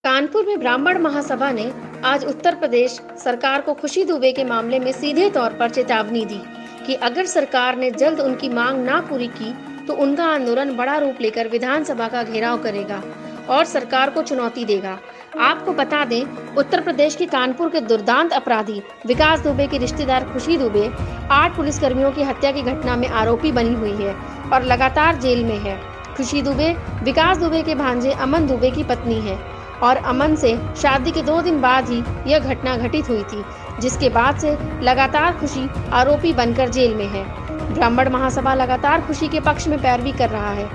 कानपुर में ब्राह्मण महासभा ने आज उत्तर प्रदेश सरकार को खुशी दुबे के मामले में सीधे तौर पर चेतावनी दी कि अगर सरकार ने जल्द उनकी मांग ना पूरी की तो उनका आंदोलन बड़ा रूप लेकर विधानसभा का घेराव करेगा और सरकार को चुनौती देगा। आपको बता दें, उत्तर प्रदेश के कानपुर के दुर्दांत अपराधी विकास दुबे की रिश्तेदार खुशी दुबे 8 पुलिसकर्मियों की हत्या की घटना में आरोपी बनी हुई है और लगातार जेल में है। खुशी दुबे विकास दुबे के भांजे अमन दुबे की पत्नी है और अमन से शादी के 2 दिन बाद ही यह घटना घटित हुई थी, जिसके बाद से लगातार खुशी आरोपी बनकर जेल में है। ब्राह्मण महासभा लगातार खुशी के पक्ष में पैरवी कर रहा है।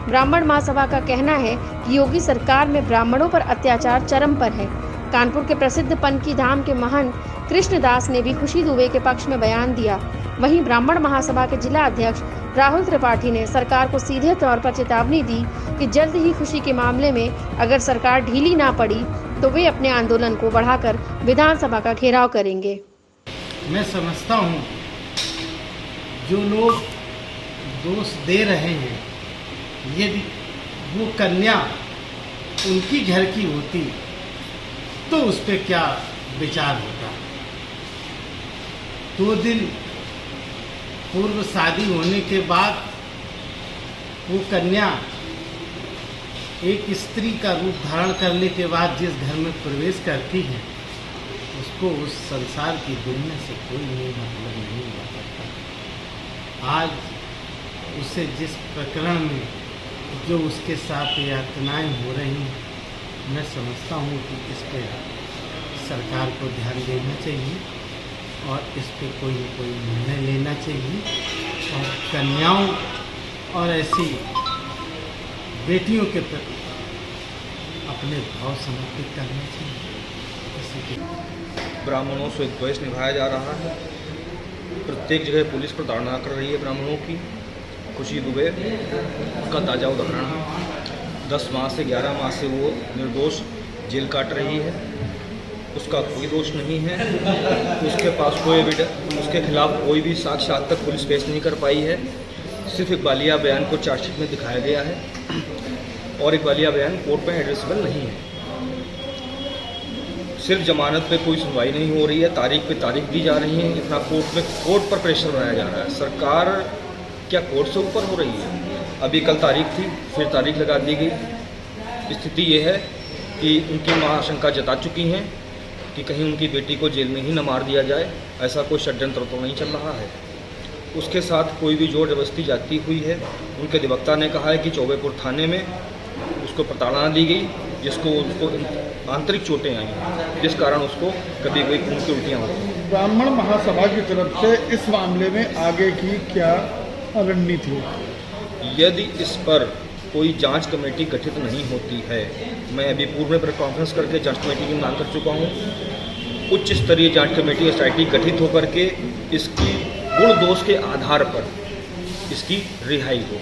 ब्राह्मण महासभा का कहना है कि योगी सरकार में ब्राह्मणों पर अत्याचार चरम पर है। कानपुर के प्रसिद्ध पनकी धाम के महंत कृष्णदास ने भी खुशी दुबे के पक्ष में बयान दिया। वहीं ब्राह्मण महासभा के जिला अध्यक्ष राहुल त्रिपाठी ने सरकार को सीधे तौर पर चेतावनी दी कि जल्द ही खुशी के मामले में अगर सरकार ढीली ना पड़ी तो वे अपने आंदोलन को बढ़ाकर विधानसभा का घेराव करेंगे। मैं समझता हूँ जो लोग दोष दे रहे हैं, यदि वो कन्या उनकी घर की होती तो उस पर क्या विचार होता। 2 दिन पूर्व शादी होने के बाद वो कन्या एक स्त्री का रूप धारण करने के बाद जिस घर में प्रवेश करती है, उसको उस संसार की दुनिया से कोई मतलब नहीं हुआ करता। आज उसे जिस प्रकरण में जो उसके साथ यातनाएं हो रही हैं, मैं समझता हूँ कि इस पर सरकार को ध्यान देना चाहिए और इस पर कोई न कोई निर्णय लेना चाहिए और कन्याओं और ऐसी बेटियों के प्रति अपने भाव समर्पित करना चाहिए। ब्राह्मणों से द्वेष निभाया जा रहा है। प्रत्येक जगह पुलिस प्रताड़ना कर रही है ब्राह्मणों की। खुशी दुबे का ताज़ा उदाहरण है। 10 माह से 11 माह से वो निर्दोष जेल काट रही है। उसका कोई दोष नहीं है। उसके पास कोई एविडेंस, उसके खिलाफ कोई भी साक्ष्य आज तक पुलिस पेश नहीं कर पाई है। सिर्फ इकबालिया बयान को चार्जशीट में दिखाया गया है और इकबालिया बयान कोर्ट में एड्रेसेबल नहीं है। सिर्फ जमानत पे कोई सुनवाई नहीं हो रही है, तारीख पे तारीख दी जा रही है। इतना कोर्ट पर प्रेशर बनाया जा रहा है। सरकार क्या कोर्ट से ऊपर हो रही है? अभी कल तारीख थी, फिर तारीख लगा दी गई। स्थिति ये है कि उनकी मां आशंका जता चुकी हैं कि कहीं उनकी बेटी को जेल में ही न मार दिया जाए। ऐसा कोई षड्यंत्र तो नहीं चल रहा है। उसके साथ कोई भी जोर जबरदस्ती जाती हुई है। उनके अधिवक्ता ने कहा है कि चौबेपुर थाने में उसको प्रताड़ना दी गई, जिसको उसको आंतरिक चोटें आई हैं, जिस कारण उसको कभी कोई खून की उल्टियाँ होती हैं। ब्राह्मण महासभा की तरफ से इस मामले में आगे की क्या रणनीति होगी? यदि इस पर कोई जांच कमेटी गठित नहीं होती है, मैं अभी पूर्व में प्रेस कॉन्फ्रेंस करके जांच कमेटी की मांग कर चुका हूँ। उच्च स्तरीय जांच कमेटी एसआईटी गठित होकर के इसकी गुण दोष के आधार पर इसकी रिहाई हो।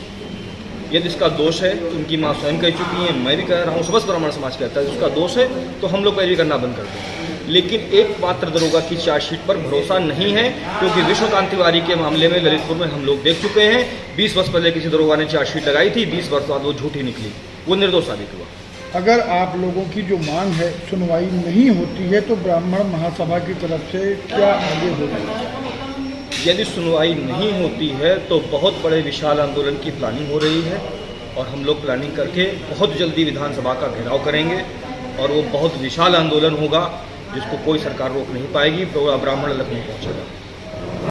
यदि इसका दोष है तो उनकी मां स्वयं कह चुकी हैं, मैं भी कह रहा हूँ, समस्त ब्राह्मण समाज कहता है उसका दोष है तो हम लोग पैरवी करना बंद कर दें। लेकिन एकमात्र दरोगा की चार्जशीट पर भरोसा नहीं है, क्योंकि विश्वकांत तिवारी के मामले में ललितपुर में हम लोग देख चुके हैं। 20 वर्ष पहले किसी दरोगा ने चार्जशीट लगाई थी, 20 वर्ष बाद वो झूठी निकली, वो निर्दोष साबित हुआ। अगर आप लोगों की जो मांग है सुनवाई नहीं होती है तो ब्राह्मण महासभा की तरफ से क्या आगे होगा? यदि सुनवाई नहीं होती है तो बहुत बड़े विशाल आंदोलन की प्लानिंग हो रही है और हम लोग प्लानिंग करके बहुत जल्दी विधानसभा का घेराव करेंगे और वो बहुत विशाल आंदोलन होगा जिसको कोई सरकार रोक नहीं पाएगी। पूरा ब्राह्मण लखनऊ पहुंचेगा।